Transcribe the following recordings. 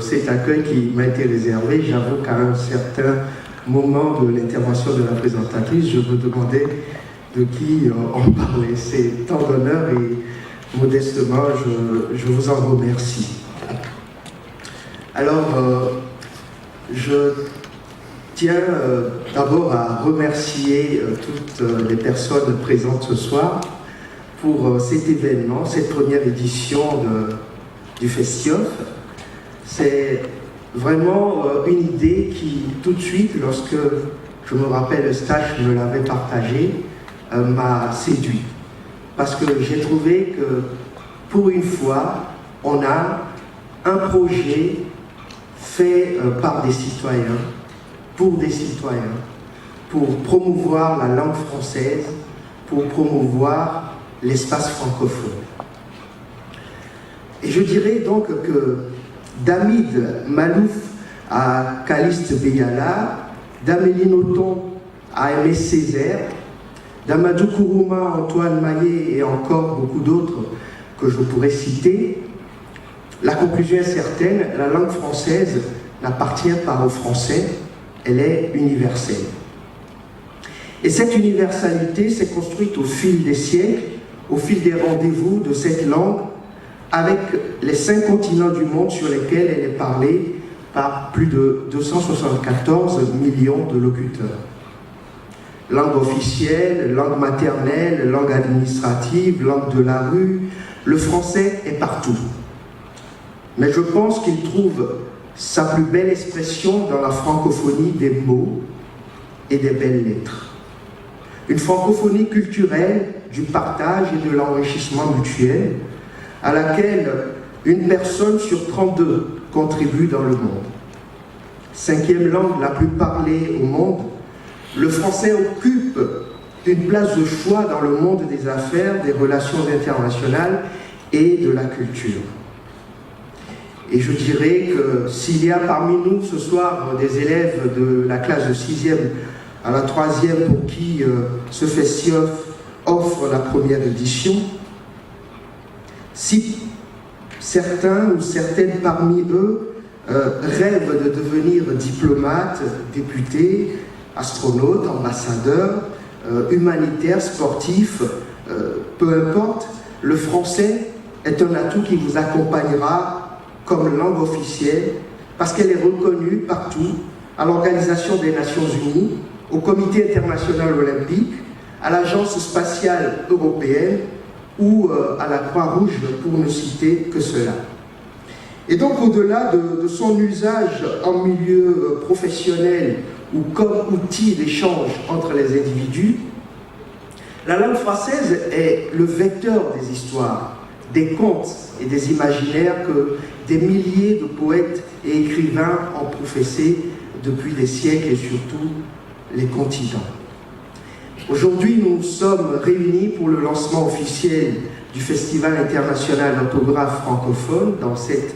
Cet accueil qui m'a été réservé, j'avoue qu'à un certain moment de l'intervention de la présentatrice, je me demandais de qui on parlait. C'est tant d'honneur et modestement, je vous en remercie. Alors, je tiens d'abord à remercier toutes les personnes présentes ce soir pour cet événement, cette première édition du FESTIOF. C'est vraiment une idée qui, tout de suite, lorsque je me rappelle Eustache me l'avait partagé, m'a séduit. Parce que j'ai trouvé que, pour une fois, on a un projet fait par des citoyens, pour des citoyens, pour promouvoir la langue française, pour promouvoir l'espace francophone. Et je dirais donc que d'Hamid Malouf à Calixte Beyala, d'Amélie Nothomb à Aimé Césaire, d'Amadou Kourouma à Antoine Maillet et encore beaucoup d'autres que je pourrais citer, la conclusion est certaine, la langue française n'appartient pas aux Français, elle est universelle. Et cette universalité s'est construite au fil des siècles, au fil des rendez-vous de cette langue, avec les 5 continents du monde sur lesquels elle est parlée par plus de 274 millions de locuteurs. Langue officielle, langue maternelle, langue administrative, langue de la rue, le français est partout. Mais je pense qu'il trouve sa plus belle expression dans la francophonie des mots et des belles lettres. Une francophonie culturelle du partage et de l'enrichissement mutuel, à laquelle une personne sur 32 contribue dans le monde. 5e langue la plus parlée au monde, le français occupe une place de choix dans le monde des affaires, des relations internationales et de la culture. Et je dirais que s'il y a parmi nous ce soir des élèves de la classe de 6e à la 3e pour qui ce FESTIOF offre la première édition, si certains ou certaines parmi eux rêvent de devenir diplomates, députés, astronautes, ambassadeurs, humanitaires, sportifs, peu importe, le français est un atout qui vous accompagnera comme langue officielle parce qu'elle est reconnue partout, à l'Organisation des Nations Unies, au Comité international olympique, à l'Agence spatiale européenne, ou à la Croix-Rouge, pour ne citer que cela. Et donc, au-delà de son usage en milieu professionnel ou comme outil d'échange entre les individus, la langue française est le vecteur des histoires, des contes et des imaginaires que des milliers de poètes et écrivains ont professés depuis des siècles et surtout les continents. Aujourd'hui, nous sommes réunis pour le lancement officiel du Festival international d'orthographe francophone dans cette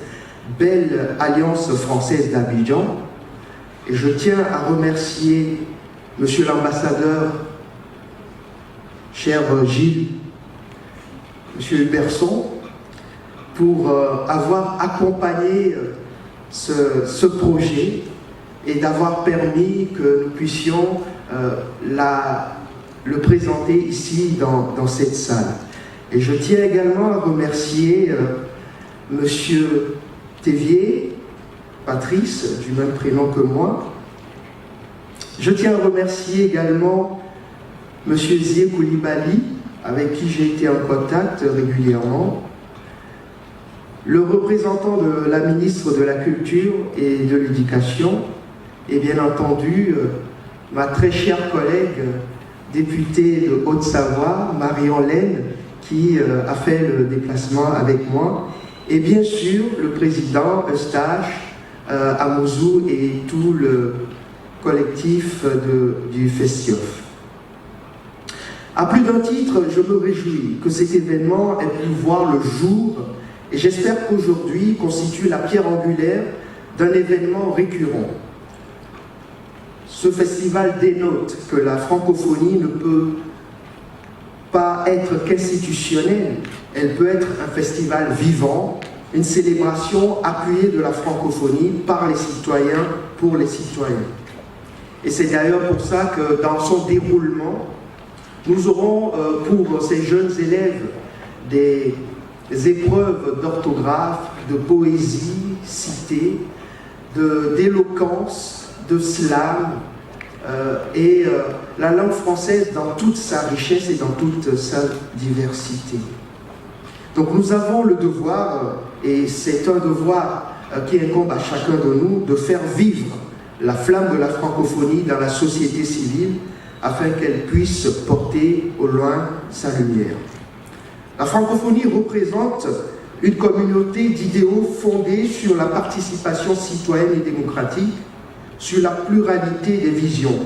belle alliance française d'Abidjan. Et je tiens à remercier Monsieur l'ambassadeur, cher Gilles, Monsieur Huberson, pour avoir accompagné ce projet et d'avoir permis que nous puissions le présenter ici dans cette salle. Et je tiens également à remercier Monsieur Thévier, Patrice, du même prénom que moi. Je tiens à remercier également Monsieur Zié Koulibaly, avec qui j'ai été en contact régulièrement, le représentant de la ministre de la Culture et de l'Éducation, et bien entendu ma très chère collègue députée de Haute-Savoie, Marion Laine, qui a fait le déplacement avec moi, et bien sûr le président Eustache, Amouzou et tout le collectif du FESTIOF. À plus d'un titre, je me réjouis que cet événement ait pu voir le jour et j'espère qu'aujourd'hui constitue la pierre angulaire d'un événement récurrent. Ce festival dénote que la francophonie ne peut pas être qu'institutionnelle, elle peut être un festival vivant, une célébration appuyée de la francophonie par les citoyens, pour les citoyens. Et c'est d'ailleurs pour ça que dans son déroulement, nous aurons pour ces jeunes élèves des épreuves d'orthographe, de poésie citée, d'éloquence, de slam, et la langue française dans toute sa richesse et dans toute sa diversité. Donc nous avons le devoir, et c'est un devoir qui incombe à chacun de nous, de faire vivre la flamme de la francophonie dans la société civile afin qu'elle puisse porter au loin sa lumière. La francophonie représente une communauté d'idéaux fondée sur la participation citoyenne et démocratique, sur la pluralité des visions,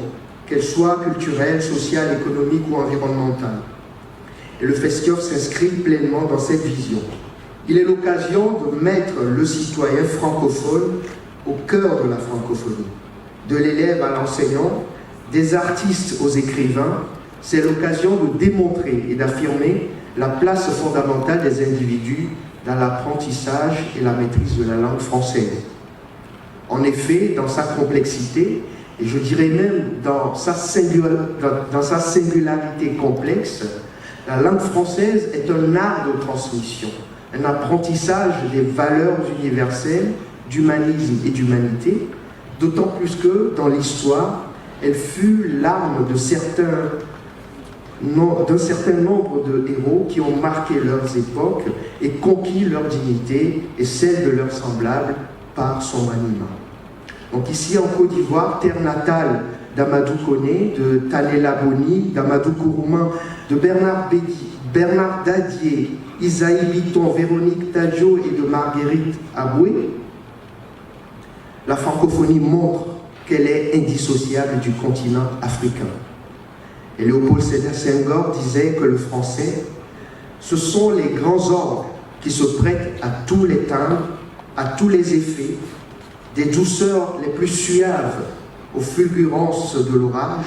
qu'elles soient culturelles, sociales, économiques ou environnementales. Et le FESTIOF s'inscrit pleinement dans cette vision. Il est l'occasion de mettre le citoyen francophone au cœur de la francophonie, de l'élève à l'enseignant, des artistes aux écrivains. C'est l'occasion de démontrer et d'affirmer la place fondamentale des individus dans l'apprentissage et la maîtrise de la langue française. En effet, dans sa complexité, et je dirais même dans sa singularité complexe, la langue française est un art de transmission, un apprentissage des valeurs universelles, d'humanisme et d'humanité, d'autant plus que, dans l'histoire, elle fut l'arme d'un certain nombre de héros qui ont marqué leurs époques et conquis leur dignité et celle de leurs semblables par son maniement. Donc ici en Côte d'Ivoire, terre natale d'Amadou Koné, de Talela Boni, d'Amadou Kourouman, de Bernard Dadier, Isaïe Biton, Véronique Tadjo et de Marguerite Aboué, la francophonie montre qu'elle est indissociable du continent africain. Et Léopold Sédar Senghor disait que le français, ce sont les grands ordres qui se prêtent à tous les timbres, à tous les effets, des douceurs les plus suaves aux fulgurances de l'orage.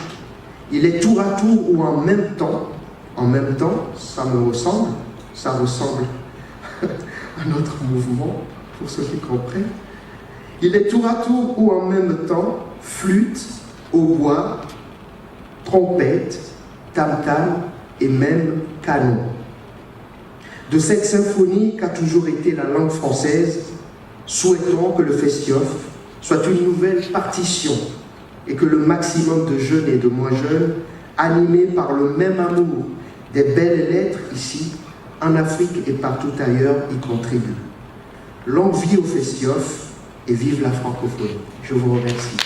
Il est tour à tour ou en même temps, ça ressemble à notre mouvement, pour ceux qui comprennent. Il est tour à tour ou en même temps, flûte, hautbois, trompette, tam-tam et même canon. De cette symphonie qu'a toujours été la langue française, souhaitons que le FESTIOF soit une nouvelle partition et que le maximum de jeunes et de moins jeunes, animés par le même amour des belles lettres ici, en Afrique et partout ailleurs, y contribuent. Longue vie au FESTIOF et vive la francophonie. Je vous remercie.